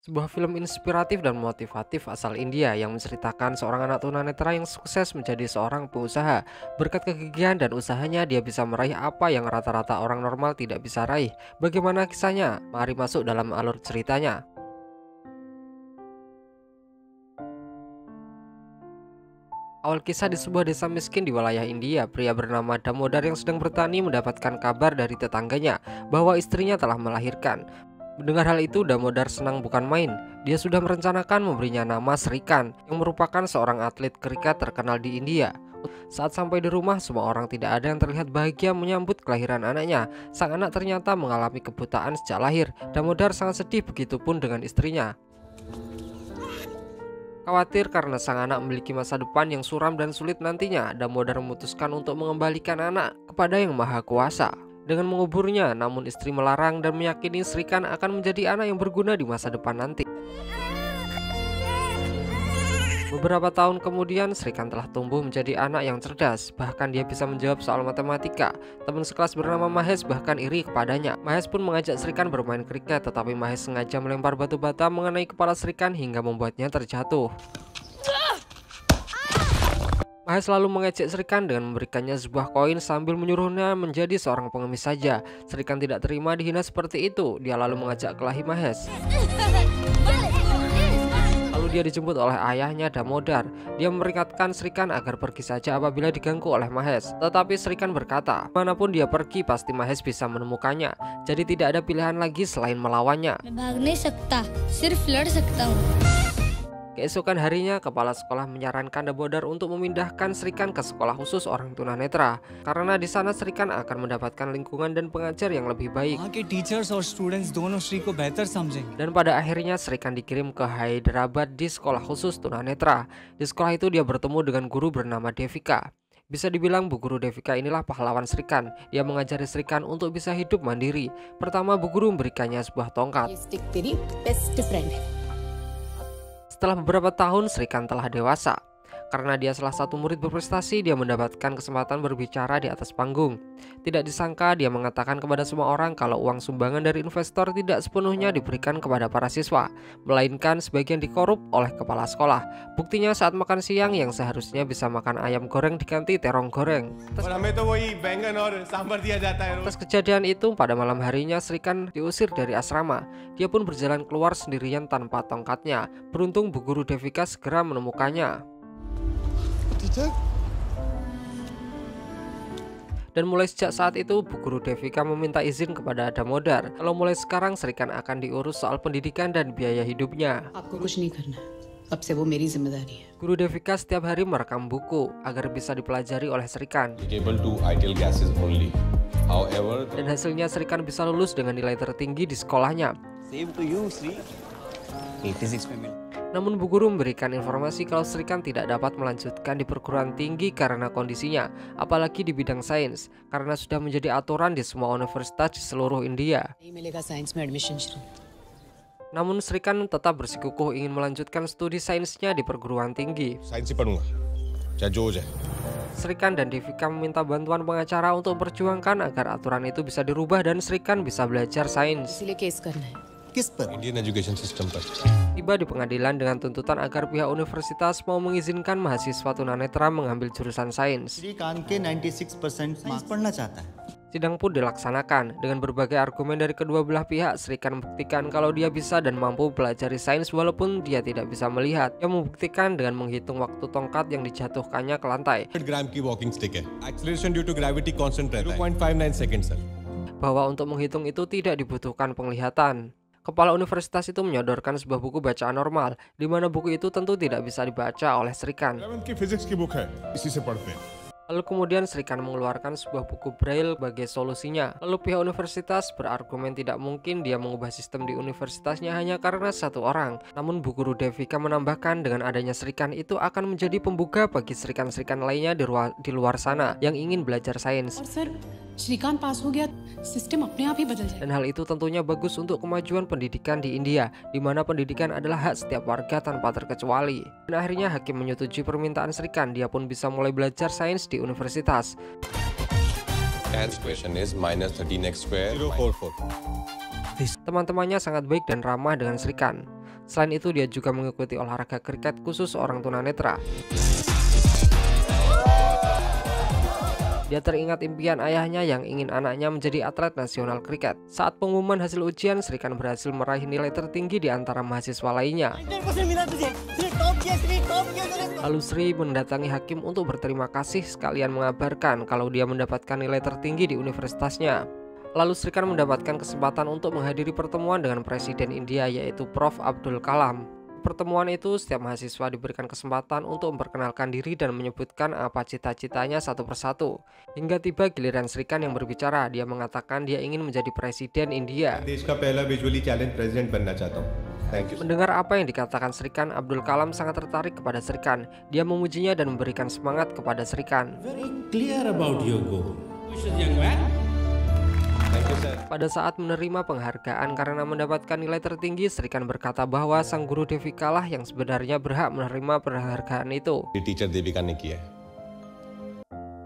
Sebuah film inspiratif dan motivatif asal India yang menceritakan seorang anak tunanetra yang sukses menjadi seorang pengusaha. Berkat kegigihan dan usahanya, dia bisa meraih apa yang rata-rata orang normal tidak bisa raih. Bagaimana kisahnya? Mari masuk dalam alur ceritanya. Awal kisah di sebuah desa miskin di wilayah India, pria bernama Damodar yang sedang bertani mendapatkan kabar dari tetangganya bahwa istrinya telah melahirkan. Mendengar hal itu, Damodar senang bukan main. Dia sudah merencanakan memberinya nama Srikan, yang merupakan seorang atlet kriket terkenal di India. Saat sampai di rumah, semua orang tidak ada yang terlihat bahagia menyambut kelahiran anaknya. Sang anak ternyata mengalami kebutaan sejak lahir. Damodar sangat sedih, begitupun dengan istrinya. Khawatir karena sang anak memiliki masa depan yang suram dan sulit nantinya, Damodar memutuskan untuk mengembalikan anak kepada Yang Maha Kuasa dengan menguburnya, namun istri melarang dan meyakini Srikan akan menjadi anak yang berguna di masa depan nanti. Beberapa tahun kemudian, Srikan telah tumbuh menjadi anak yang cerdas. Bahkan dia bisa menjawab soal matematika. Teman sekelas bernama Mahes bahkan iri kepadanya. Mahes pun mengajak Srikan bermain kriket, tetapi Mahes sengaja melempar batu bata mengenai kepala Srikan hingga membuatnya terjatuh. Mahes lalu mengejek Srikan dengan memberikannya sebuah koin sambil menyuruhnya menjadi seorang pengemis saja. Srikan tidak terima dihina seperti itu. Dia lalu mengajak kelahi Mahes. Dia dijemput oleh ayahnya Damodar. Dia memperingatkan Srikan agar pergi saja apabila diganggu oleh Mahes. Tetapi Srikan berkata, manapun dia pergi pasti Mahes bisa menemukannya. Jadi tidak ada pilihan lagi selain melawannya. Keesokan harinya, kepala sekolah menyarankan Damodar untuk memindahkan Srikan ke sekolah khusus orang tunanetra, karena di sana Srikan akan mendapatkan lingkungan dan pengajar yang lebih baik. Dan pada akhirnya Srikan dikirim ke Hyderabad di sekolah khusus tunanetra. Di sekolah itu dia bertemu dengan guru bernama Devika. Bisa dibilang Bu Guru Devika inilah pahlawan Srikan. Dia mengajari Srikan untuk bisa hidup mandiri. Pertama, Bu Guru memberikannya sebuah tongkat. Setelah beberapa tahun, Srikan telah dewasa. Karena dia salah satu murid berprestasi, dia mendapatkan kesempatan berbicara di atas panggung. Tidak disangka, dia mengatakan kepada semua orang kalau uang sumbangan dari investor tidak sepenuhnya diberikan kepada para siswa, melainkan sebagian dikorup oleh kepala sekolah. Buktinya saat makan siang yang seharusnya bisa makan ayam goreng diganti terong goreng. Atas kejadian itu, pada malam harinya Srikan diusir dari asrama. Dia pun berjalan keluar sendirian tanpa tongkatnya. Beruntung Bu Guru Devika segera menemukannya. Dan mulai sejak saat itu, Bu Guru Devika meminta izin kepada Damodar kalau mulai sekarang Srikan akan diurus soal pendidikan dan biaya hidupnya. Guru Devika setiap hari merekam buku agar bisa dipelajari oleh Srikan. Dan hasilnya Srikan bisa lulus dengan nilai tertinggi di sekolahnya. Namun Bu Guru memberikan informasi kalau Srikan tidak dapat melanjutkan di perguruan tinggi karena kondisinya, apalagi di bidang sains, karena sudah menjadi aturan di semua universitas di seluruh India. Namun Srikan tetap bersikukuh ingin melanjutkan studi sainsnya di perguruan tinggi. Srikan dan Devika meminta bantuan pengacara untuk memperjuangkan agar aturan itu bisa dirubah dan Srikan bisa belajar sains. Indian education system पर. Tiba di pengadilan dengan tuntutan agar pihak universitas mau mengizinkan mahasiswa tunanetra mengambil jurusan sains. Sidang pun dilaksanakan. Dengan berbagai argumen dari kedua belah pihak, Srikan membuktikan kalau dia bisa dan mampu pelajari sains walaupun dia tidak bisa melihat. Dia membuktikan dengan menghitung waktu tongkat yang dijatuhkannya ke lantai. Acceleration due to gravity constant 0.59 seconds, sir. Bahwa untuk menghitung itu tidak dibutuhkan penglihatan. Kepala universitas itu menyodorkan sebuah buku bacaan normal, di mana buku itu tentu tidak bisa dibaca oleh Srikan. Lalu kemudian Srikan mengeluarkan sebuah buku braille sebagai solusinya. Lalu pihak universitas berargumen tidak mungkin dia mengubah sistem di universitasnya hanya karena satu orang. Namun Bu Guru Devika menambahkan dengan adanya Srikan itu akan menjadi pembuka bagi Srikan-Srikan lainnya di luar sana yang ingin belajar sains. Dan hal itu tentunya bagus untuk kemajuan pendidikan di India, di mana pendidikan adalah hak setiap warga tanpa terkecuali. Dan akhirnya hakim menyetujui permintaan Srikan, dia pun bisa mulai belajar sains di universitas. -13x². 044. Teman-temannya sangat baik dan ramah dengan Srikan. Selain itu, dia juga mengikuti olahraga kriket khusus orang tunanetra. Dia teringat impian ayahnya yang ingin anaknya menjadi atlet nasional kriket. Saat pengumuman hasil ujian, Sri Khan berhasil meraih nilai tertinggi di antara mahasiswa lainnya. Lalu Sri mendatangi hakim untuk berterima kasih sekalian mengabarkan kalau dia mendapatkan nilai tertinggi di universitasnya. Lalu Sri Khan mendapatkan kesempatan untuk menghadiri pertemuan dengan Presiden India yaitu Prof. Abdul Kalam. Pertemuan itu, setiap mahasiswa diberikan kesempatan untuk memperkenalkan diri dan menyebutkan apa cita-citanya satu persatu. Hingga tiba giliran Sri Khan yang berbicara, dia mengatakan dia ingin menjadi Presiden India. Mendengar apa yang dikatakan Sri Khan, Abdul Kalam sangat tertarik kepada Sri Khan. Dia memujinya dan memberikan semangat kepada Sri Khan. Pada saat menerima penghargaan karena mendapatkan nilai tertinggi, Sri Khan berkata bahwa sang guru Devika lah yang sebenarnya berhak menerima penghargaan itu.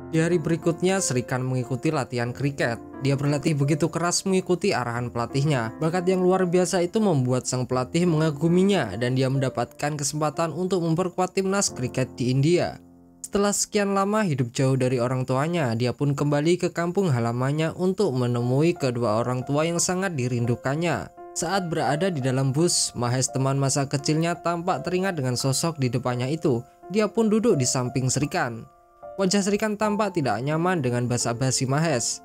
Di hari berikutnya, Sri Khan mengikuti latihan kriket. Dia berlatih begitu keras mengikuti arahan pelatihnya. Bakat yang luar biasa itu membuat sang pelatih mengaguminya dan dia mendapatkan kesempatan untuk memperkuat timnas kriket di India. Setelah sekian lama hidup jauh dari orang tuanya, dia pun kembali ke kampung halamannya untuk menemui kedua orang tua yang sangat dirindukannya. Saat berada di dalam bus, Mahesh teman masa kecilnya tampak teringat dengan sosok di depannya itu. Dia pun duduk di samping Sri Khan. Wajah Sri Khan tampak tidak nyaman dengan basa-basi Mahesh.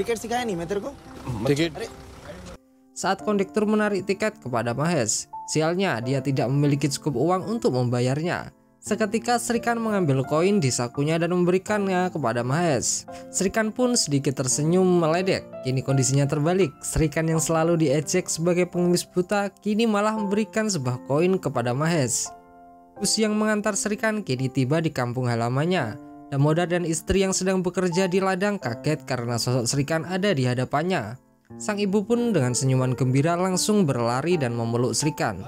Saat kondektur menarik tiket kepada Mahesh, sialnya dia tidak memiliki cukup uang untuk membayarnya. Seketika Sri Khan mengambil koin di sakunya dan memberikannya kepada Mahesh. Sri Khan pun sedikit tersenyum meledek. Kini kondisinya terbalik. Sri Khan yang selalu diejek sebagai pengemis buta kini malah memberikan sebuah koin kepada Mahesh. Bus yang mengantar Sri Khan kini tiba di kampung halamannya. Damodar dan istri yang sedang bekerja di ladang kaget karena sosok Sri Khan ada di hadapannya. Sang ibu pun dengan senyuman gembira langsung berlari dan memeluk Sri Khan.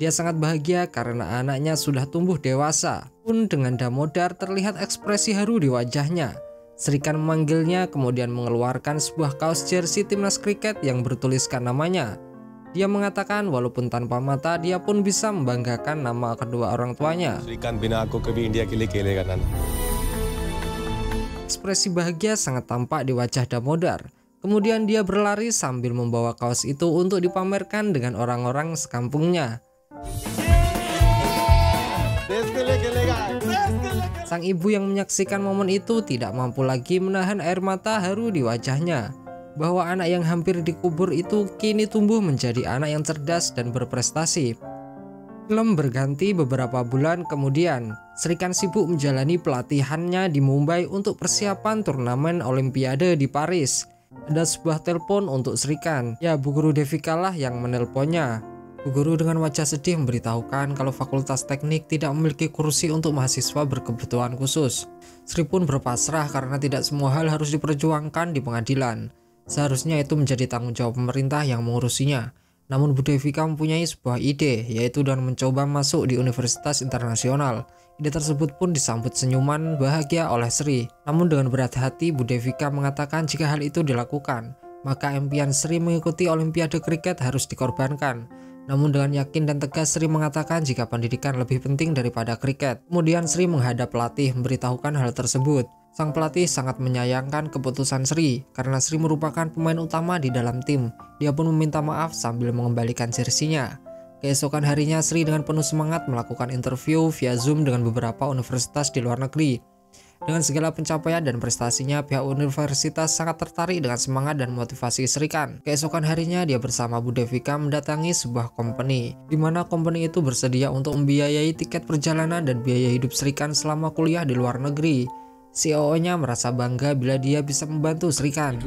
Dia sangat bahagia karena anaknya sudah tumbuh dewasa. Pun dengan Damodar terlihat ekspresi haru di wajahnya. Sri Khan memanggilnya kemudian mengeluarkan sebuah kaos jersey timnas kriket yang bertuliskan namanya. Dia mengatakan walaupun tanpa mata dia pun bisa membanggakan nama kedua orang tuanya. Ekspresi bahagia sangat tampak di wajah Damodar. Kemudian dia berlari sambil membawa kaos itu untuk dipamerkan dengan orang-orang sekampungnya. Sang ibu yang menyaksikan momen itu tidak mampu lagi menahan air mata haru di wajahnya. Bahwa anak yang hampir dikubur itu kini tumbuh menjadi anak yang cerdas dan berprestasi. Film berganti beberapa bulan kemudian. Sri Khan sibuk menjalani pelatihannya di Mumbai untuk persiapan turnamen Olimpiade di Paris. Ada sebuah telepon untuk Sri Khan. Ya, Bu Guru Devika lah yang menelponnya. Bu Guru dengan wajah sedih memberitahukan kalau Fakultas Teknik tidak memiliki kursi untuk mahasiswa berkebutuhan khusus. Sri pun berpasrah karena tidak semua hal harus diperjuangkan di pengadilan. Seharusnya itu menjadi tanggung jawab pemerintah yang mengurusinya. Namun Bu Devika mempunyai sebuah ide, yaitu dengan mencoba masuk di universitas internasional. Ide tersebut pun disambut senyuman bahagia oleh Sri. Namun dengan berat hati Bu Devika mengatakan jika hal itu dilakukan, maka impian Sri mengikuti Olimpiade kriket harus dikorbankan. Namun dengan yakin dan tegas Sri mengatakan jika pendidikan lebih penting daripada kriket. Kemudian Sri menghadap pelatih memberitahukan hal tersebut. Sang pelatih sangat menyayangkan keputusan Sri karena Sri merupakan pemain utama di dalam tim. Dia pun meminta maaf sambil mengembalikan jersinya. Keesokan harinya Sri dengan penuh semangat melakukan interview via Zoom dengan beberapa universitas di luar negeri. Dengan segala pencapaian dan prestasinya, pihak universitas sangat tertarik dengan semangat dan motivasi Sri Khan. Keesokan harinya dia bersama Bu Devika mendatangi sebuah company, di mana company itu bersedia untuk membiayai tiket perjalanan dan biaya hidup Sri Khan selama kuliah di luar negeri. CEO-nya merasa bangga bila dia bisa membantu Sri Khan.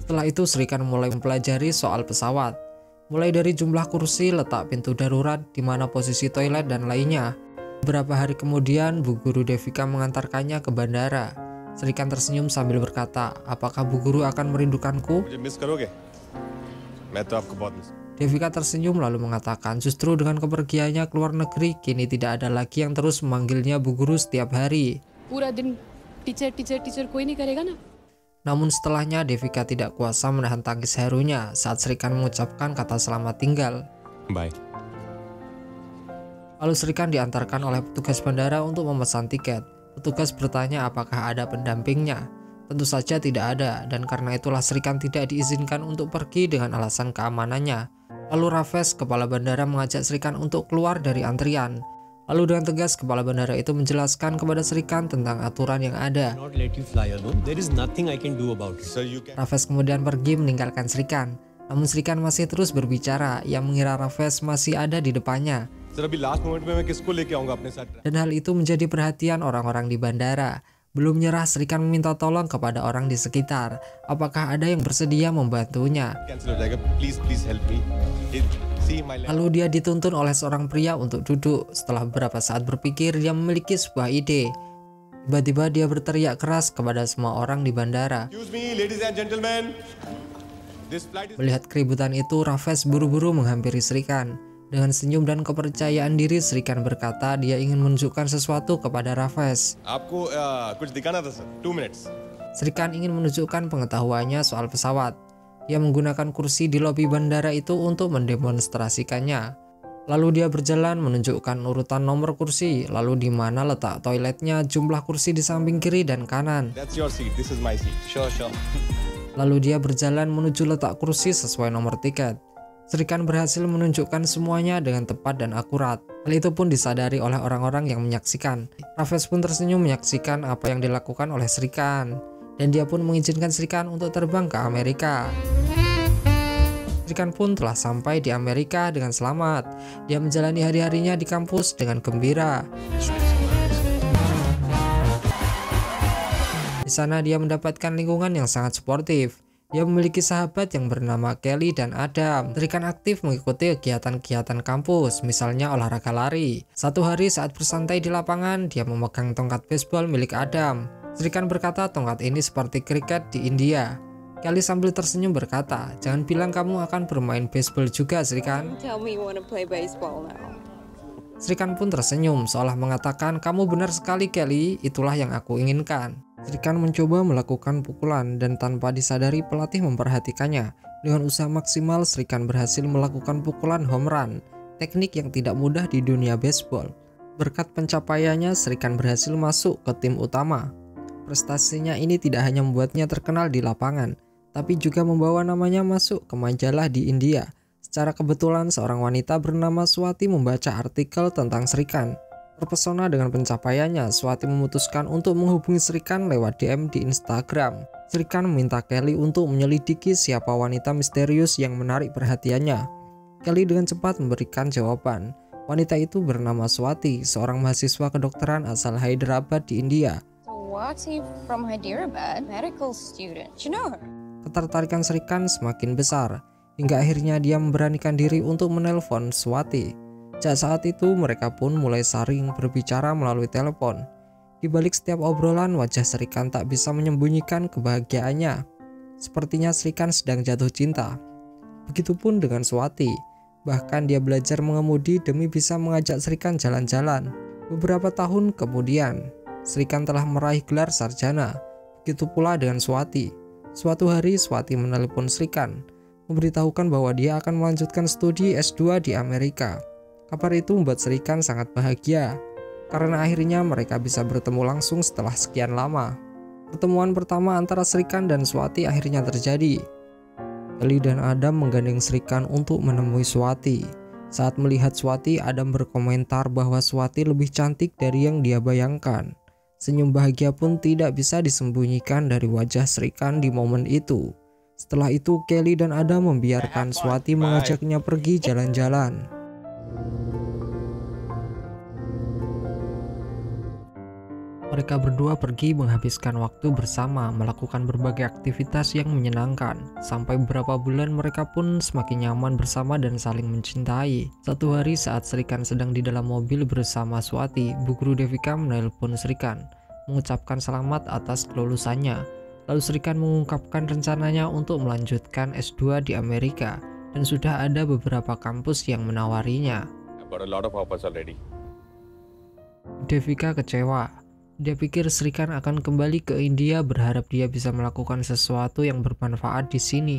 Setelah itu Sri Khan mulai mempelajari soal pesawat, mulai dari jumlah kursi, letak pintu darurat, di mana posisi toilet dan lainnya. Beberapa hari kemudian Bu Guru Devika mengantarkannya ke bandara. Sri Khan tersenyum sambil berkata, "Apakah Bu Guru akan merindukanku?" Devika tersenyum lalu mengatakan justru dengan kepergiannya ke luar negeri kini tidak ada lagi yang terus memanggilnya Bu Guru setiap hari. Namun setelahnya Devika tidak kuasa menahan tangis harunya saat Srikan mengucapkan kata selamat tinggal. Bye. Lalu Srikan diantarkan oleh petugas bandara untuk memesan tiket. Petugas bertanya apakah ada pendampingnya. Tentu saja tidak ada, dan karena itulah Srikan tidak diizinkan untuk pergi dengan alasan keamanannya. Lalu Raffes, kepala bandara, mengajak Srikan untuk keluar dari antrian. Lalu dengan tegas kepala bandara itu menjelaskan kepada Srikan tentang aturan yang ada. Raffes kemudian pergi meninggalkan Srikan. Namun Srikan masih terus berbicara, yang mengira Raffes masih ada di depannya. Dan hal itu menjadi perhatian orang-orang di bandara. Belum nyerah, Srikan meminta tolong kepada orang di sekitar. Apakah ada yang bersedia membantunya? Lalu dia dituntun oleh seorang pria untuk duduk. Setelah beberapa saat berpikir, dia memiliki sebuah ide. Tiba-tiba dia berteriak keras kepada semua orang di bandara. Melihat keributan itu, Raffes buru-buru menghampiri Srikan. Dengan senyum dan kepercayaan diri, Srikan berkata dia ingin menunjukkan sesuatu kepada Raffes. Srikan ingin menunjukkan pengetahuannya soal pesawat. Dia menggunakan kursi di lobi bandara itu untuk mendemonstrasikannya. Lalu dia berjalan menunjukkan urutan nomor kursi, lalu di mana letak toiletnya, jumlah kursi di samping kiri dan kanan. Lalu dia berjalan menuju letak kursi sesuai nomor tiket. Srikan berhasil menunjukkan semuanya dengan tepat dan akurat. Hal itu pun disadari oleh orang-orang yang menyaksikan. Raffes pun tersenyum menyaksikan apa yang dilakukan oleh Srikan. Dan dia pun mengizinkan Srikan untuk terbang ke Amerika. Srikan pun telah sampai di Amerika dengan selamat. Dia menjalani hari-harinya di kampus dengan gembira. Di sana dia mendapatkan lingkungan yang sangat suportif. Dia memiliki sahabat yang bernama Kelly dan Adam. Srikan aktif mengikuti kegiatan-kegiatan kampus, misalnya olahraga lari. Satu hari saat bersantai di lapangan, dia memegang tongkat baseball milik Adam. Srikan berkata tongkat ini seperti kriket di India. Kelly sambil tersenyum berkata, jangan bilang kamu akan bermain baseball juga, Srikan. Srikan pun tersenyum, seolah mengatakan, kamu benar sekali Kelly, itulah yang aku inginkan. Srikan mencoba melakukan pukulan dan tanpa disadari pelatih memperhatikannya. Dengan usaha maksimal, Srikan berhasil melakukan pukulan home run, teknik yang tidak mudah di dunia baseball. Berkat pencapaiannya, Srikan berhasil masuk ke tim utama. Prestasinya ini tidak hanya membuatnya terkenal di lapangan, tapi juga membawa namanya masuk ke majalah di India. Secara kebetulan, seorang wanita bernama Swati membaca artikel tentang Srikan. Terpesona dengan pencapaiannya, Swati memutuskan untuk menghubungi Srikan lewat DM di Instagram. Srikan meminta Kelly untuk menyelidiki siapa wanita misterius yang menarik perhatiannya. Kelly dengan cepat memberikan jawaban. Wanita itu bernama Swati, seorang mahasiswa kedokteran asal Hyderabad di India. Ketertarikan Srikan semakin besar, hingga akhirnya dia memberanikan diri untuk menelpon Swati. Sejak saat itu mereka pun mulai saling berbicara melalui telepon. Di balik setiap obrolan, wajah Srikan tak bisa menyembunyikan kebahagiaannya. Sepertinya Srikan sedang jatuh cinta. Begitupun dengan Swati. Bahkan dia belajar mengemudi demi bisa mengajak Srikan jalan-jalan. Beberapa tahun kemudian, Srikan telah meraih gelar sarjana. Begitu pula dengan Swati. Suatu hari Swati menelepon Srikan, memberitahukan bahwa dia akan melanjutkan studi S2 di Amerika. Kabar itu membuat Srikan sangat bahagia, karena akhirnya mereka bisa bertemu langsung setelah sekian lama. Pertemuan pertama antara Srikan dan Swati akhirnya terjadi. Kelly dan Adam menggandeng Srikan untuk menemui Swati. Saat melihat Swati, Adam berkomentar bahwa Swati lebih cantik dari yang dia bayangkan. Senyum bahagia pun tidak bisa disembunyikan dari wajah Srikan di momen itu. Setelah itu, Kelly dan Adam membiarkan Swati mengajaknya pergi jalan-jalan. Mereka berdua pergi menghabiskan waktu bersama, melakukan berbagai aktivitas yang menyenangkan. Sampai beberapa bulan mereka pun semakin nyaman bersama dan saling mencintai. Satu hari saat Srikan sedang di dalam mobil bersama Swati, Bu Guru Devika menelpon Srikan, mengucapkan selamat atas kelulusannya. Lalu Srikan mengungkapkan rencananya untuk melanjutkan S2 di Amerika, dan sudah ada beberapa kampus yang menawarinya. Devika kecewa. Dia pikir Srikan akan kembali ke India berharap dia bisa melakukan sesuatu yang bermanfaat di sini.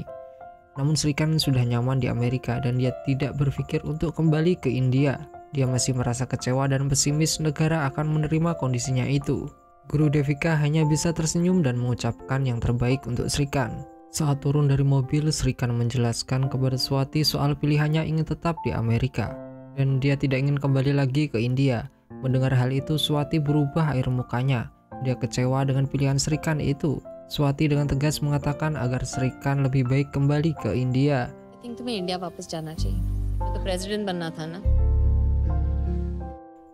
Namun Srikan sudah nyaman di Amerika dan dia tidak berpikir untuk kembali ke India. Dia masih merasa kecewa dan pesimis negara akan menerima kondisinya itu. Guru Devika hanya bisa tersenyum dan mengucapkan yang terbaik untuk Srikan. Saat turun dari mobil, Srikan menjelaskan kepada Swati soal pilihannya ingin tetap di Amerika dan dia tidak ingin kembali lagi ke India. Mendengar hal itu, Swati berubah air mukanya. Dia kecewa dengan pilihan Srikan itu. Swati dengan tegas mengatakan agar Srikan lebih baik kembali ke India. I think तुम्हें इंडिया वापस जाना चाहिए. तो प्रेसिडेंट बनना था ना.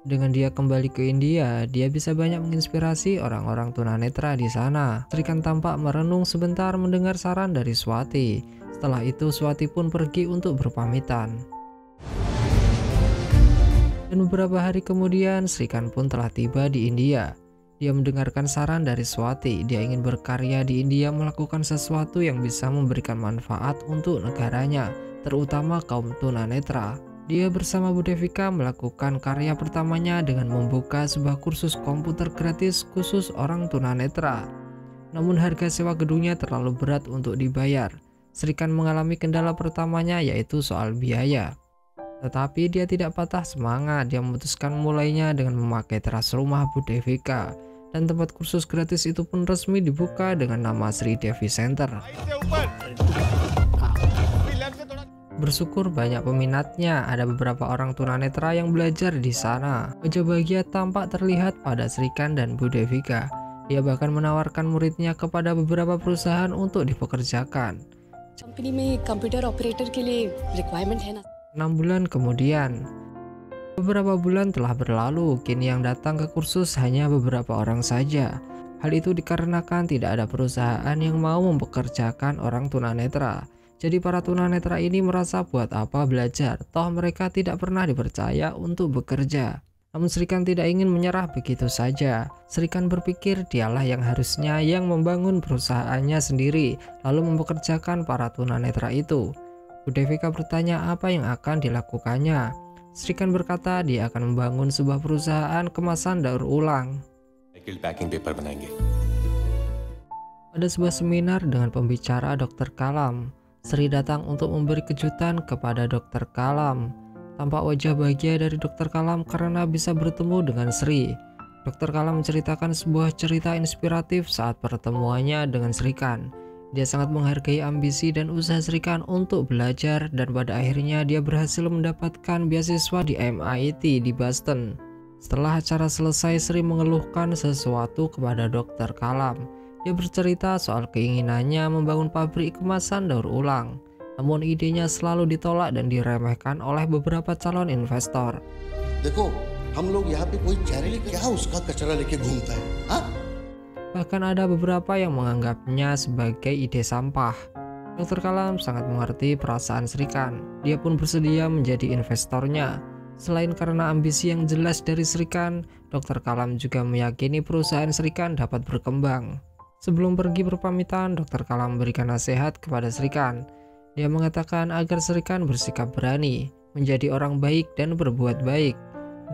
Dengan dia kembali ke India, dia bisa banyak menginspirasi orang-orang tunanetra di sana. Srikan tampak merenung sebentar mendengar saran dari Swati. Setelah itu, Swati pun pergi untuk berpamitan. Dan beberapa hari kemudian, Srikan pun telah tiba di India. Dia mendengarkan saran dari Swati. Dia ingin berkarya di India, melakukan sesuatu yang bisa memberikan manfaat untuk negaranya, terutama kaum tunanetra. Dia bersama Bu Devika melakukan karya pertamanya dengan membuka sebuah kursus komputer gratis khusus orang tunanetra. Namun harga sewa gedungnya terlalu berat untuk dibayar. Srikan mengalami kendala pertamanya, yaitu soal biaya. Tetapi dia tidak patah semangat. Dia memutuskan mulainya dengan memakai teras rumah Bu Devika. Dan tempat kursus gratis itu pun resmi dibuka dengan nama Sri Devi Center. Bersyukur banyak peminatnya. Ada beberapa orang tunanetra yang belajar di sana. Wajah bahagia tampak terlihat pada Srikan dan Bu Devika. Dia bahkan menawarkan muridnya kepada beberapa perusahaan untuk dipekerjakan. Company में computer operator के लिए रिक्वायरमेंट है ना. 6 bulan kemudian, beberapa bulan telah berlalu. Kini yang datang ke kursus hanya beberapa orang saja. Hal itu dikarenakan tidak ada perusahaan yang mau mempekerjakan orang tunanetra. Jadi para tunanetra ini merasa buat apa belajar, toh mereka tidak pernah dipercaya untuk bekerja. Namun Srikan tidak ingin menyerah begitu saja. Srikan berpikir dialah yang harusnya yang membangun perusahaannya sendiri, lalu mempekerjakan para tunanetra itu. Bu Devika bertanya apa yang akan dilakukannya. Srikan berkata dia akan membangun sebuah perusahaan kemasan daur ulang. Pada sebuah seminar dengan pembicara Dr. Kalam, Sri datang untuk memberi kejutan kepada Dr. Kalam. Tampak wajah bahagia dari Dr. Kalam karena bisa bertemu dengan Sri. Dr. Kalam menceritakan sebuah cerita inspiratif saat pertemuannya dengan Srikan. Dia sangat menghargai ambisi dan usaha Srikan untuk belajar dan pada akhirnya dia berhasil mendapatkan beasiswa di MIT di Boston. Setelah acara selesai, Sri mengeluhkan sesuatu kepada Dr. Kalam. Dia bercerita soal keinginannya membangun pabrik kemasan daur ulang. Namun idenya selalu ditolak dan diremehkan oleh beberapa calon investor. देखो, हम लोग यहाँ पे कोई चैरिटी क्या उसका कचरा लेके घूमता है? हाँ? Bahkan ada beberapa yang menganggapnya sebagai ide sampah. Dr. Kalam sangat mengerti perasaan Srikan. Dia pun bersedia menjadi investornya. Selain karena ambisi yang jelas dari Srikan, Dr. Kalam juga meyakini perusahaan Srikan dapat berkembang. Sebelum pergi berpamitan, Dr. Kalam memberikan nasihat kepada Srikan. Dia mengatakan agar Srikan bersikap berani, menjadi orang baik dan berbuat baik.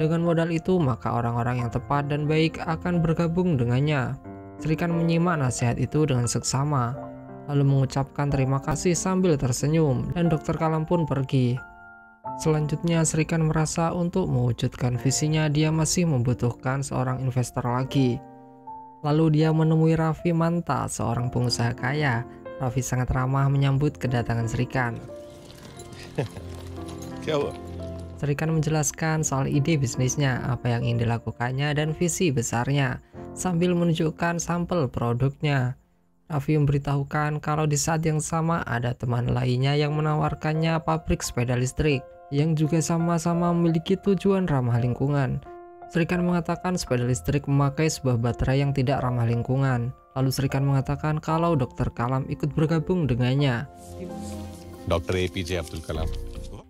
Dengan modal itu, maka orang-orang yang tepat dan baik akan bergabung dengannya. Srikan menyimak nasihat itu dengan seksama, lalu mengucapkan terima kasih sambil tersenyum, dan Dr. Kalam pun pergi. Selanjutnya, Srikan merasa untuk mewujudkan visinya dia masih membutuhkan seorang investor lagi. Lalu dia menemui Raffi Manta, seorang pengusaha kaya. Raffi sangat ramah menyambut kedatangan Srikan. Srikan menjelaskan soal ide bisnisnya, apa yang ingin dilakukannya, dan visi besarnya, sambil menunjukkan sampel produknya. Raffi memberitahukan kalau di saat yang sama ada teman lainnya yang menawarkannya pabrik sepeda listrik, yang juga sama-sama memiliki tujuan ramah lingkungan. Srikan mengatakan sepeda listrik memakai sebuah baterai yang tidak ramah lingkungan. Lalu Srikan mengatakan kalau Dr. Kalam ikut bergabung dengannya. Dr. APJ Abdul Kalam.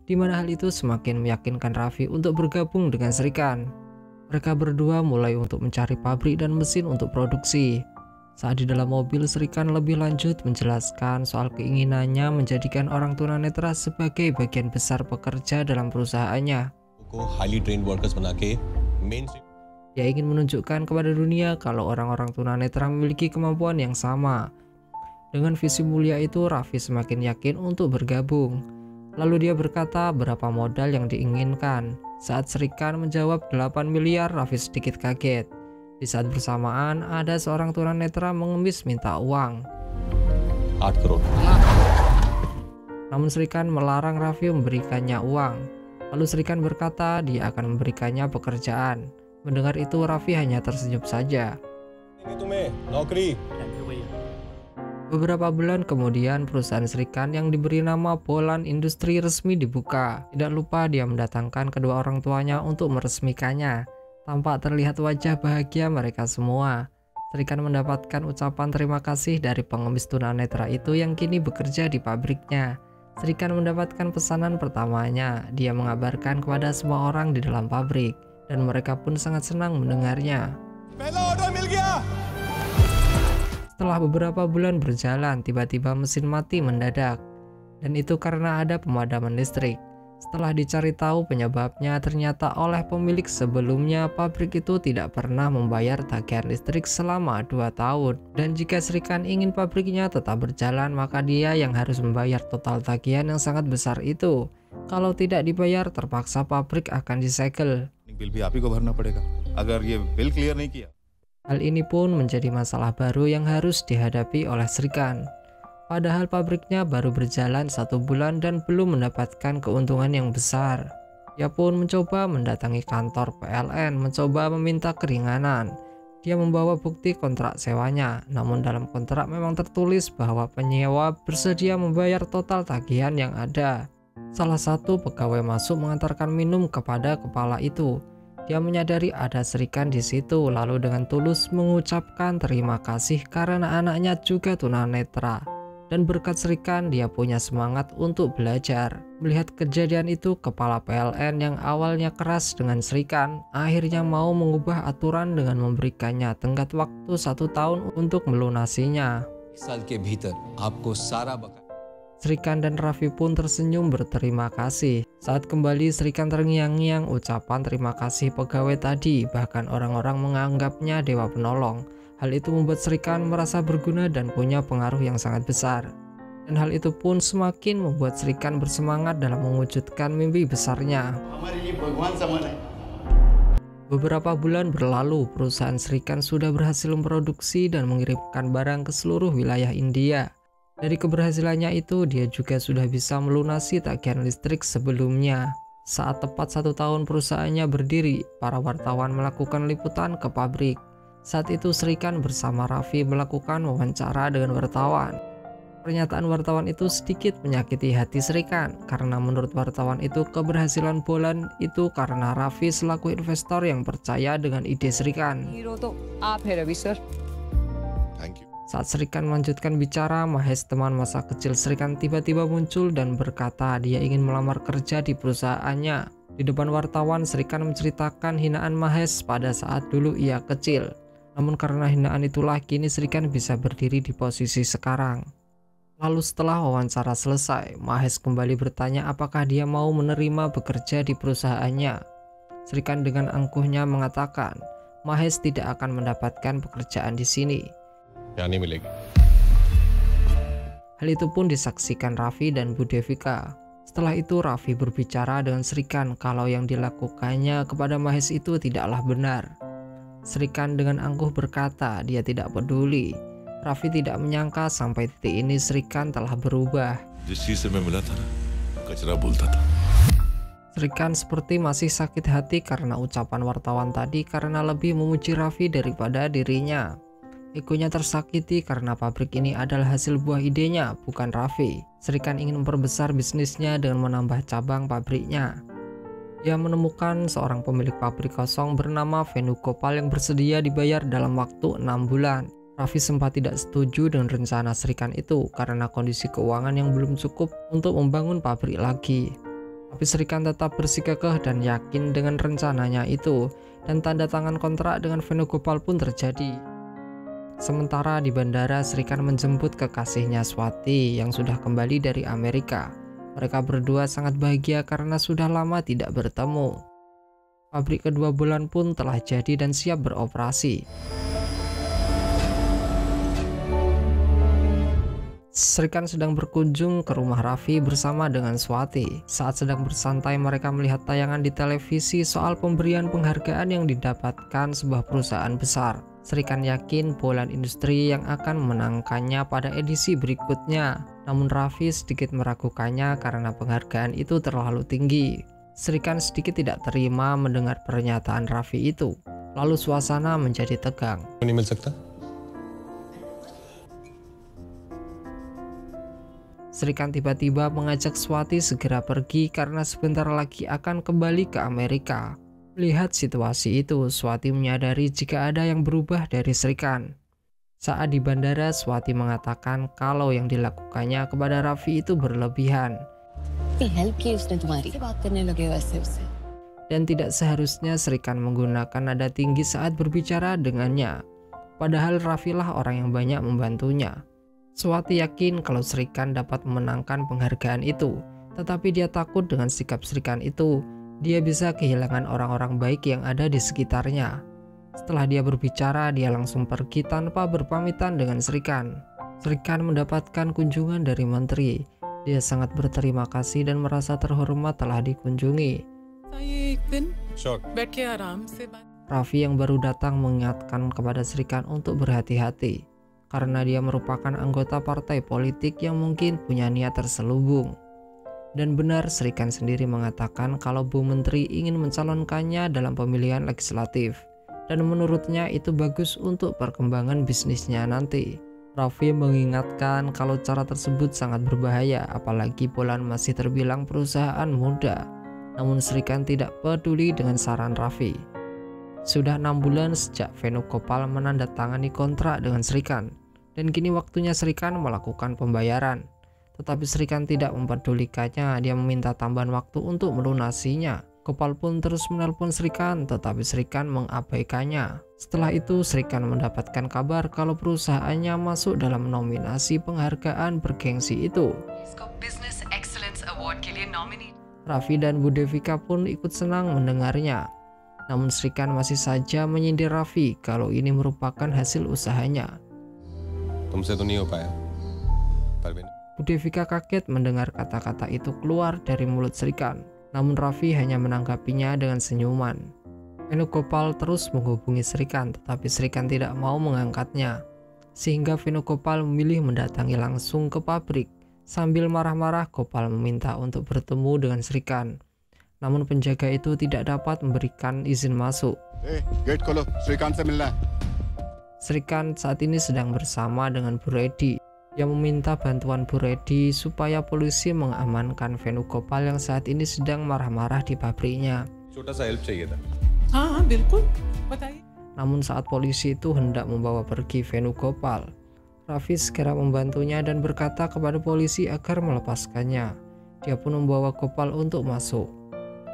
Di mana hal itu semakin meyakinkan Raffi untuk bergabung dengan Srikan. Mereka berdua mulai untuk mencari pabrik dan mesin untuk produksi. Saat di dalam mobil, Srikan lebih lanjut menjelaskan soal keinginannya menjadikan orang tunanetra sebagai bagian besar pekerja dalam perusahaannya. Dia ingin menunjukkan kepada dunia kalau orang-orang tunanetra memiliki kemampuan yang sama. Dengan visi mulia itu, Raffi semakin yakin untuk bergabung. Lalu dia berkata berapa modal yang diinginkan. Saat Sri Khan menjawab 8 miliar, Raffi sedikit kaget. Di saat bersamaan, ada seorang tunanetra mengemis minta uang. 8 crore. Namun Sri Khan melarang Raffi memberikannya uang. Lalu Sri Khan berkata dia akan memberikannya pekerjaan. Mendengar itu, Raffi hanya tersenyum saja. तुम्हें नौकरी. Beberapa bulan kemudian, perusahaan Sri Khan yang diberi nama Bolan Industri resmi dibuka. Tidak lupa dia mendatangkan kedua orang tuanya untuk meresmikannya. Tampak terlihat wajah bahagia mereka semua. Sri Khan mendapatkan ucapan terima kasih dari pengemis tunanetra itu yang kini bekerja di pabriknya. Sri Khan mendapatkan pesanan pertamanya. Dia mengabarkan kepada semua orang di dalam pabrik, dan mereka pun sangat senang mendengarnya. पहला ऑर्डर मिल गया. Setelah beberapa bulan berjalan, tiba-tiba mesin mati mendadak. Dan itu karena ada pemadaman listrik. Setelah dicari tahu penyebabnya, ternyata oleh pemilik sebelumnya, pabrik itu tidak pernah membayar tagihan listrik selama 2 tahun. Dan jika Sri Khan ingin pabriknya tetap berjalan, maka dia yang harus membayar total tagihan yang sangat besar itu. Kalau tidak dibayar, terpaksa pabrik akan disegel. Bill भी आप ही को भरना पड़ेगा अगर ये bill clear नहीं किया. Hal ini pun menjadi masalah baru yang harus dihadapi oleh Sri Khan. Padahal pabriknya baru berjalan 1 bulan dan belum mendapatkan keuntungan yang besar. Dia pun mencoba mendatangi kantor PLN, mencoba meminta keringanan. Dia membawa bukti kontrak sewanya, namun dalam kontrak memang tertulis bahwa penyewa bersedia membayar total tagihan yang ada. Salah satu pegawai masuk mengantarkan minum kepada kepala itu. Dia menyadari ada Sri Khan di situ, lalu dengan tulus mengucapkan terima kasih karena anaknya juga tunanetra. Dan berkat Sri Khan, dia punya semangat untuk belajar. Melihat kejadian itu, kepala PLN yang awalnya keras dengan Sri Khan akhirnya mau mengubah aturan dengan memberikannya tenggat waktu 1 tahun untuk melunasinya. साल के भीतर आपको सारा बकाया. Sri Khan dan Raffi pun tersenyum berterima kasih. Saat kembali, Sri Khan terngiang-ngiang ucapan terima kasih pegawai tadi, bahkan orang-orang menganggapnya dewa penolong. Hal itu membuat Sri Khan merasa berguna dan punya pengaruh yang sangat besar. Dan hal itu pun semakin membuat Sri Khan bersemangat dalam mewujudkan mimpi besarnya. Beberapa bulan berlalu, perusahaan Sri Khan sudah berhasil memproduksi dan mengirimkan barang ke seluruh wilayah India. Dari keberhasilannya itu, dia juga sudah bisa melunasi tagihan listrik sebelumnya. Saat tepat 1 tahun perusahaannya berdiri, para wartawan melakukan liputan ke pabrik. Saat itu Sri Khan bersama Raffi melakukan wawancara dengan wartawan. Pernyataan wartawan itu sedikit menyakiti hati Sri Khan, karena menurut wartawan itu keberhasilan Bolan itu karena Raffi selaku investor yang percaya dengan ide Sri Khan. Hero तो आप है Ravi sir. Thank you. Saat Sri Khan melanjutkan bicara, Mahesh, teman masa kecil Sri Khan, tiba-tiba muncul dan berkata dia ingin melamar kerja di perusahaannya. Di depan wartawan, Sri Khan menceritakan hinaan Mahesh pada saat dulu ia kecil. Namun karena hinaan itulah kini Sri Khan bisa berdiri di posisi sekarang. Lalu setelah wawancara selesai, Mahesh kembali bertanya apakah dia mau menerima bekerja di perusahaannya. Sri Khan dengan angkuhnya mengatakan, Mahesh tidak akan mendapatkan pekerjaan di sini. यहाँ नहीं मिलेगी. Hal itu pun disaksikan Raffi dan Bu Devika. Setelah itu Raffi berbicara dengan Sri Khan kalau yang dilakukannya kepada Mahesh itu tidaklah benar. Sri Khan dengan angkuh berkata dia tidak peduli. Raffi tidak menyangka sampai titik ini Sri Khan telah berubah. जिस चीज से मैं मिला था ना, कचरा बोलता था. Sri Khan seperti masih sakit hati karena ucapan wartawan tadi karena lebih memuji Raffi daripada dirinya. Egonya tersakiti karena pabrik ini adalah hasil buah idenya, bukan Raffi. Sri Khan ingin memperbesar bisnisnya dengan menambah cabang pabriknya. Dia menemukan seorang pemilik pabrik kosong bernama Venugopal yang bersedia dibayar dalam waktu 6 bulan. Raffi sempat tidak setuju dengan rencana Sri Khan itu karena kondisi keuangan yang belum cukup untuk membangun pabrik lagi. Tapi Sri Khan tetap bersikukuh dan yakin dengan rencananya itu, dan tanda tangan kontrak dengan Venugopal pun terjadi. Sementara di bandara, Sri Khan menjemput kekasihnya Swati yang sudah kembali dari Amerika. Mereka berdua sangat bahagia karena sudah lama tidak bertemu. Pabrik kedua bulan pun telah jadi dan siap beroperasi. Srikan sedang berkunjung ke rumah Raffi bersama dengan Swati. Saat sedang bersantai, mereka melihat tayangan di televisi soal pemberian penghargaan yang didapatkan sebuah perusahaan besar. Srikan yakin Poland Industri yang akan memenangkannya pada edisi berikutnya. Namun Raffi sedikit meragukannya karena penghargaan itu terlalu tinggi. Srikan sedikit tidak terima mendengar pernyataan Raffi itu. Lalu suasana menjadi tegang. नहीं मिल सकता? Srikan tiba-tiba mengajak Swati segera pergi karena sebentar lagi akan kembali ke Amerika. Melihat situasi itu, Swati menyadari jika ada yang berubah dari Srikan. Saat di bandara, Swati mengatakan kalau yang dilakukannya kepada Raffi itu berlebihan. Dan tidak seharusnya Srikan menggunakan nada tinggi saat berbicara dengannya. Padahal Raffi lah orang yang banyak membantunya. Swati yakin kalau Srikan dapat memenangkan penghargaan itu, tetapi dia takut dengan sikap Srikan itu, dia bisa kehilangan orang-orang baik yang ada di sekitarnya. Setelah dia berbicara, dia langsung pergi tanpa berpamitan dengan Srikan. Srikan mendapatkan kunjungan dari menteri. Dia sangat berterima kasih dan merasa terhormat telah dikunjungi. Sure. Raffi yang baru datang mengingatkan kepada Srikan untuk berhati-hati, karena dia merupakan anggota partai politik yang mungkin punya niat terselubung. Dan benar, Srikan sendiri mengatakan kalau Bu Menteri ingin mencalonkannya dalam pemilihan legislatif, dan menurutnya itu bagus untuk perkembangan bisnisnya nanti. Raffi mengingatkan kalau cara tersebut sangat berbahaya, apalagi Poland masih terbilang perusahaan muda. Namun Srikan tidak peduli dengan saran Raffi. Sudah 6 bulan sejak Venugopal menandatangani kontrak dengan Srikan, dan kini waktunya Srikan melakukan pembayaran. Tetapi Srikan tidak mempedulikannya, dia meminta tambahan waktu untuk melunasinya. Gopal pun terus menelpon Srikan, tetapi Srikan mengabaikannya. Setelah itu Srikan mendapatkan kabar kalau perusahaannya masuk dalam nominasi penghargaan bergengsi itu. Raffi dan Bu Devika pun ikut senang mendengarnya. Namun Srikan masih saja menyindir Raffi kalau ini merupakan hasil usahanya. तुमसे तो नहीं हो पाया। Bu Devika kaget mendengar kata-kata itu keluar dari mulut Srikan. Namun Raffi hanya menanggapinya dengan senyuman. Venugopal terus menghubungi Srikan, tetapi Srikan tidak mau mengangkatnya. Sehingga Venugopal memilih mendatangi langsung ke pabrik. Sambil marah-marah, Gopal meminta untuk bertemu dengan Srikan. Namun penjaga itu tidak dapat memberikan izin masuk. Gate खोलो, श्रीकांत से मिलना है। Srikan saat ini sedang bersama dengan Bu Redi, yang meminta bantuan Bu Redi supaya polisi mengamankan Venugopal yang saat ini sedang marah-marah di pabriknya. छोटा सा हेल्प चाहिए था। हाँ बिल्कुल बताइए। Namun saat polisi itu hendak membawa pergi Venugopal, Raffi segera membantunya dan berkata kepada polisi agar melepaskannya. Dia pun membawa Gopal untuk masuk.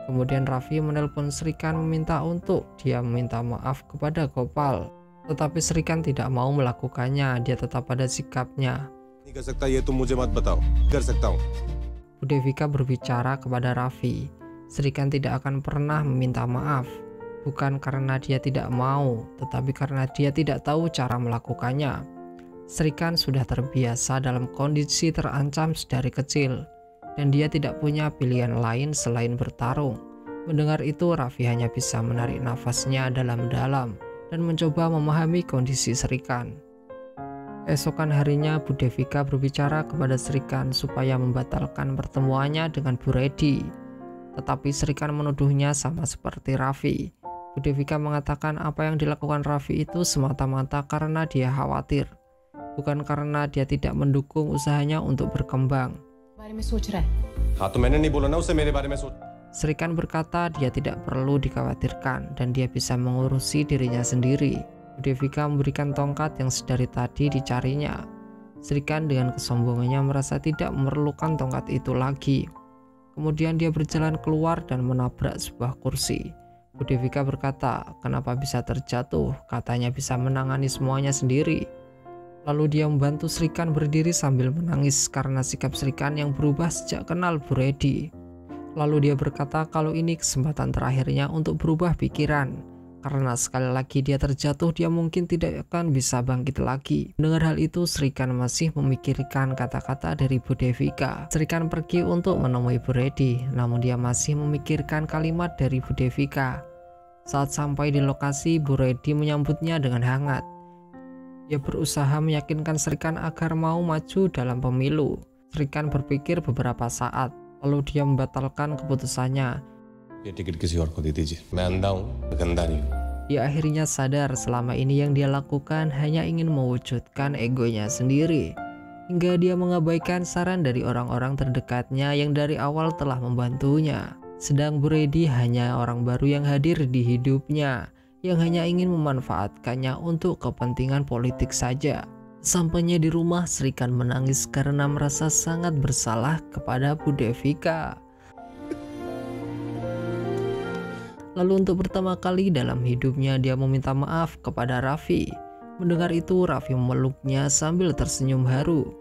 Kemudian Raffi menelpon Srikan meminta untuk dia meminta maaf kepada Gopal. Tetapi Srikan tidak mau melakukannya, dia tetap pada sikapnya. नहीं कर सकता ये तुम मुझे मत बताओ, कर सकता हूँ। Bu Devika berbicara kepada Raffi, Srikan tidak akan pernah meminta maaf. Bukan karena dia tidak mau, tetapi karena dia tidak tahu cara melakukannya. Srikan sudah terbiasa dalam kondisi terancam sedari kecil, dan dia tidak punya pilihan lain selain bertarung. Mendengar itu, Raffi hanya bisa menarik nafasnya dalam-dalam dan mencoba memahami kondisi Srikan. Esokan harinya, Bu Devika berbicara kepada Srikan supaya membatalkan pertemuannya dengan Bu Redi. Tetapi Srikan menuduhnya sama seperti Raffi. Bu Devika mengatakan apa yang dilakukan Raffi itu semata-mata karena dia khawatir, bukan karena dia tidak mendukung usahanya untuk berkembang. हाँ तो मैंने नहीं बोला ना उसे मेरे बारे में सोच। Srikan berkata dia tidak perlu dikhawatirkan dan dia bisa mengurusi dirinya sendiri. Bu Devika memberikan tongkat yang sedari tadi dicarinya. Srikan dengan kesombongannya merasa tidak memerlukan tongkat itu lagi. Kemudian dia berjalan keluar dan menabrak sebuah kursi. Bu Devika berkata, kenapa bisa terjatuh? Katanya bisa menangani semuanya sendiri. Lalu dia membantu Srikan berdiri sambil menangis karena sikap Srikan yang berubah sejak kenal Bu Redi. Lalu dia berkata kalau ini kesempatan terakhirnya untuk berubah pikiran. Karena sekali lagi dia terjatuh, dia mungkin tidak akan bisa bangkit lagi. Mendengar hal itu, Srikan masih memikirkan kata-kata dari Bu Devika. Srikan pergi untuk menemui Bu Redi, namun dia masih memikirkan kalimat dari Bu Devika. Saat sampai di lokasi, Bu Redi menyambutnya dengan hangat. Dia berusaha meyakinkan Srikan agar mau maju dalam pemilu. Srikan berpikir beberapa saat. Lalu dia membatalkan keputusannya. ये टिकट किसी और को दे दीजिए मैं अंधा हूँ गंदा नहीं हूँ Dia akhirnya sadar selama ini yang dia lakukan hanya ingin mewujudkan egonya sendiri. Hingga dia mengabaikan saran dari orang-orang terdekatnya yang dari awal telah membantunya. Sedang Bu Redi hanya orang baru yang hadir di hidupnya, yang hanya ingin memanfaatkannya untuk kepentingan politik saja. Sampainya di rumah, Srikan menangis karena merasa sangat bersalah kepada Bu Devika. Lalu untuk pertama kali dalam hidupnya dia meminta maaf kepada Raffi. Mendengar itu, Raffi memeluknya sambil tersenyum haru.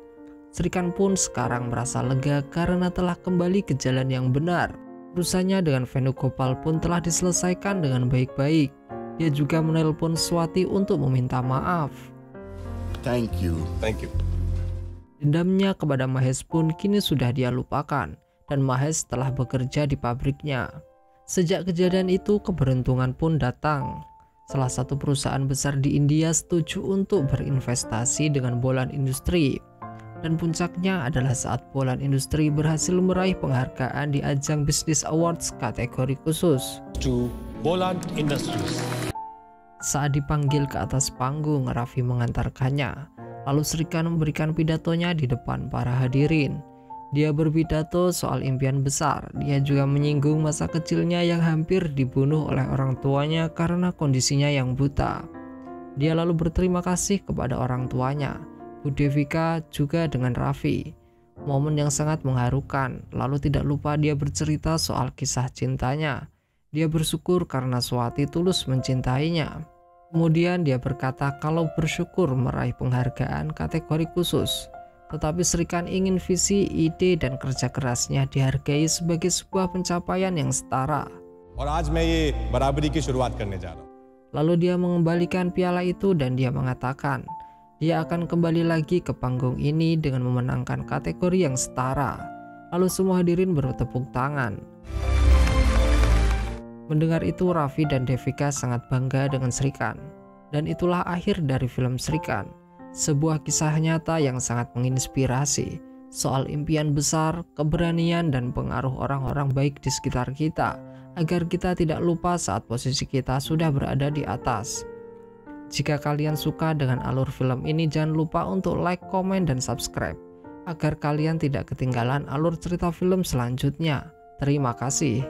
Srikan pun sekarang merasa lega karena telah kembali ke jalan yang benar. Urusannya dengan Venugopal pun telah diselesaikan dengan baik-baik. Dia juga menelpon Swati untuk meminta maaf. Thank you. Dendamnya kepada Mahes pun kini sudah dia lupakan, dan Mahes telah bekerja di pabriknya. Sejak kejadian itu, keberuntungan pun datang. Salah satu perusahaan besar di India setuju untuk berinvestasi dengan Bolan Industri. Dan puncaknya adalah saat Bolan Industri berhasil meraih penghargaan di ajang Business Awards kategori khusus. To Bolan Industries. Saat dipanggil ke atas panggung, Raffi mengantarkannya. Lalu Srikan memberikan pidatonya di depan para hadirin. Dia berpidato soal impian besar. Dia juga menyinggung masa kecilnya yang hampir dibunuh oleh orang tuanya karena kondisinya yang buta. Dia lalu berterima kasih kepada orang tuanya, Bu Devika juga dengan Raffi. Momen yang sangat mengharukan. Lalu tidak lupa dia bercerita soal kisah cintanya. Dia bersyukur karena Swati tulus mencintainya. Kemudian dia berkata kalau bersyukur meraih penghargaan kategori khusus. Tetapi Srikan ingin visi, ide, dan kerja kerasnya dihargai sebagai sebuah pencapaian yang setara. और आज मैं ये बराबरी की शुरुआत करने जा रहा हूँ. Lalu dia mengembalikan piala itu dan dia mengatakan dia akan kembali lagi ke panggung ini dengan memenangkan kategori yang setara. Lalu semua hadirin bertepuk tangan. Mendengar itu, Raffi dan Devika sangat bangga dengan Srikan. Dan itulah akhir dari film Srikan. Sebuah kisah nyata yang sangat menginspirasi soal impian besar, keberanian, dan pengaruh orang-orang baik di sekitar kita, agar kita tidak lupa saat posisi kita sudah berada di atas. Jika kalian suka dengan alur film ini, jangan lupa untuk like, komen, dan subscribe, agar kalian tidak ketinggalan alur cerita film selanjutnya. Terima kasih.